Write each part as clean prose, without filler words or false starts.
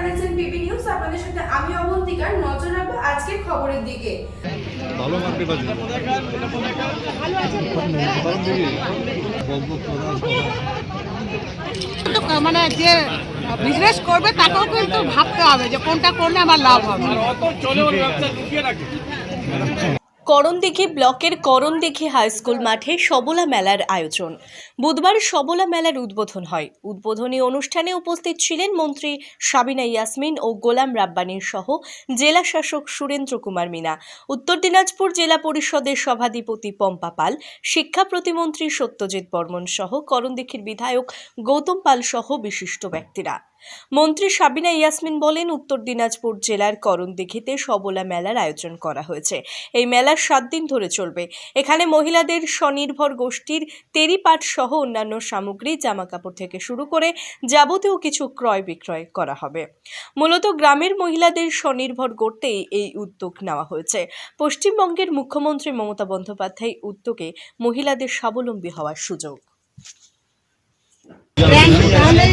দেখছেন PB news. আপনাদের সাথে আমি অবন্তিকার। নজর রাখবো আজকের খবরের দিকে। ভালো মার্কেট আছে, ভালো আছে। মানে যে বিজনেস করবে তাকেও কিন্তু ভাবতে হবে যে কোনটা করলে আমার লাভ হবে। করণদিঘি ব্লকের করণদিঘি হাই স্কুল মাঠে সবলা মেলার আয়োজন। বুধবার সবলা মেলার উদ্বোধন হয়। উদ্বোধনী অনুষ্ঠানে উপস্থিত ছিলেন মন্ত্রী সাবিনা ইয়াসমিন ও গোলাম রাব্বানী সহ জেলা শাসক সুরেন্দ্র কুমার মিনা, উত্তর দিনাজপুর জেলা পরিষদের সভাধিপতি পম্পা পাল, শিক্ষা প্রতিমন্ত্রী সত্যজিৎ বর্মন সহ করণদিঘির বিধায়ক গৌতম পাল সহ বিশিষ্ট ব্যক্তিরা। মন্ত্রী সাবিনা ইয়াসমিন বলেন, উত্তর দিনাজপুর জেলার করণদিঘিতে সবলা মেলার আয়োজন করা হয়েছে। এই মেলা 7 দিন ধরে চলবে। এখানে মহিলাদের স্বনির্ভর গোষ্ঠীর তেরিপাট সহ অন্যান্য সামগ্রী, জামা কাপড় থেকে শুরু করে যাবতীয় কিছু ক্রয় বিক্রয় করা হবে। মূলত গ্রামের মহিলাদের স্বনির্ভর করতেই এই উদ্যোগ নেওয়া হয়েছে। পশ্চিমবঙ্গের মুখ্যমন্ত্রী মমতা বন্দ্যোপাধ্যায় উদ্যোগে মহিলাদের স্বাবলম্বী হওয়ার সুযোগ। ব্র্যান্ড তাহলে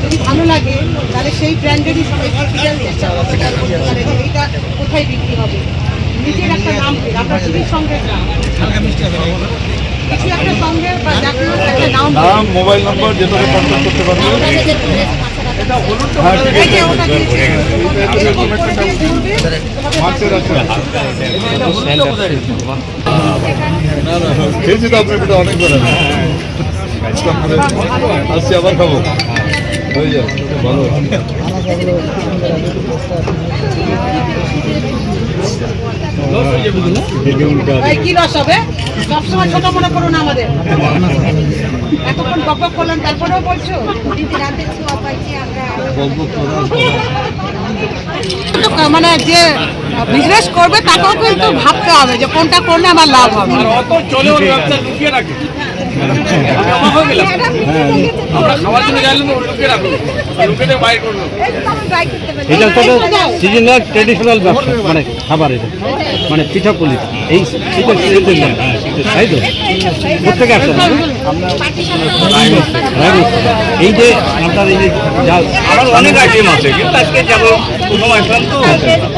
যদি ভালো লাগে তাহলে সেই ব্র্যান্ডেরই সবাই চেষ্টা করবে, এইটা কোথায় বিক্রি হবে, নিজের একটা নাম, আপনার শুধু সঙ্গে কিছু একটা সঙ্গে বা জাতীয় একটা নাম, মোবাইল নাম্বার যেভাবে কন্ট্যাক্ট করতে পারবে। খেয়েছি তো আপনি অনেক করে আসছি, আবার খাবো। হয়ে যাও, ভালো। কি রস হবে সবসময় ছোট মনে করো না আমাদের। এতক্ষণ বক করলাম তারপরেও বলছো মানে যে বিজনেস করবে তাকেও কিন্তু ভাবতে হবে যে কোনটা করলে আমার লাভ হবে। এটা হচ্ছে সিজনাল ট্রেডিশনাল ব্যবসা, মানে খাবার, এটা মানে পিঠাপুলি, এই তাই তো প্রত্যেকে আসে। এই যে আপনার এই যে জাল, আমার অনেক আইটেম আছে, কিন্তু আজকে যাবো প্রথম আসলাম তো,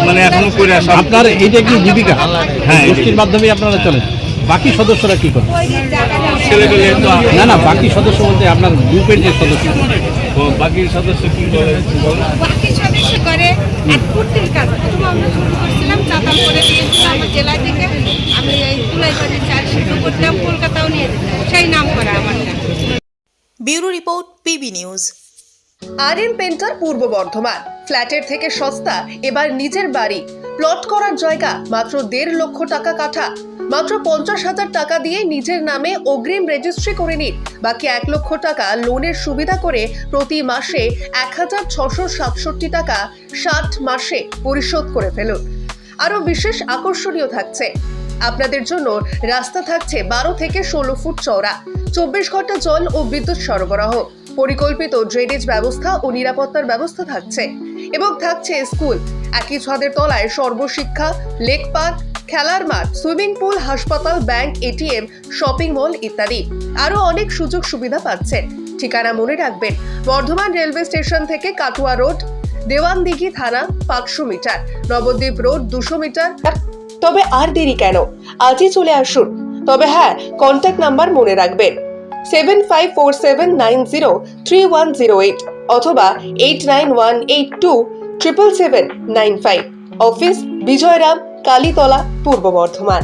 মানে এখনো করে আসা। আপনার এইটা কি জীবিকা? হ্যাঁ, গোষ্ঠীর মাধ্যমে আপনারা চলেন। বাকি সদস্যরা কি করে? ছেলেপেলে তো না, বাকি সদস্য বলতে আপনার গ্রুপের যে সদস্য, বাকি সদস্য কি করে? বাকি সদস্য করে এক ফুর্তির কাজ। আমরা শুরু করছিলাম, চাতাল করে দিয়েছিলাম আমার জেলা থেকে। আমি এই তুলাই করে চাল সিদ্ধ করতাম, কলকাতাও নিয়ে যেতাম, সেই নাম করা আমার নাম। Bureau report, PB news. RM painter পূর্ব বর্ধমান। ফ্ল্যাটের থেকে সস্তা এবার নিজের বাড়ি। প্লট করার জায়গা মাত্র 1.5 লক্ষ টাকা কাঠা। মাত্র 50,000 টাকা দিয়ে নিজের নামে অগ্রিম রেজিস্ট্রি করে নিন। বাকি 1 লক্ষ টাকা লোনের সুবিধা করে প্রতি মাসে 1,667 টাকা 60 মাসে পরিশোধ করে ফেলুন। আরও বিশেষ আকর্ষণীয় থাকছে, আপনাদের জন্য রাস্তা থাকছে 12 থেকে 16 ফুট চওড়া, 24 ঘন্টা জল ও বিদ্যুৎ সরবরাহ, পরিকল্পিত ড্রেনেজ ব্যবস্থা ও নিরাপত্তার ব্যবস্থা থাকছে এবং থাকছে স্কুল। একই ছাদের তলায় সর্বশিক্ষা, লেক পার্ক, খেলার মাঠ, সুইমিং পুল, হাসপাতাল, ব্যাংক, এটিএম, শপিং মল ইত্যাদি আরো অনেক সুযোগ সুবিধা পাচ্ছেন। ঠিকানা মনে রাখবেন, বর্ধমান রেলওয়ে স্টেশন থেকে কাটুয়া রোড, দেওয়ানদিঘি থানা 500 মিটার, নবদ্বীপ রোড 200 মিটার। তবে আর দেরি কেন, আজই চলে আসুন। তবে হ্যাঁ, কন্ট্যাক্ট নাম্বার মনে রাখবেন 7547903108 অথবা 8918277795। অফিস বিজয়রাম, কালীতলা, পূর্ব বর্ধমান।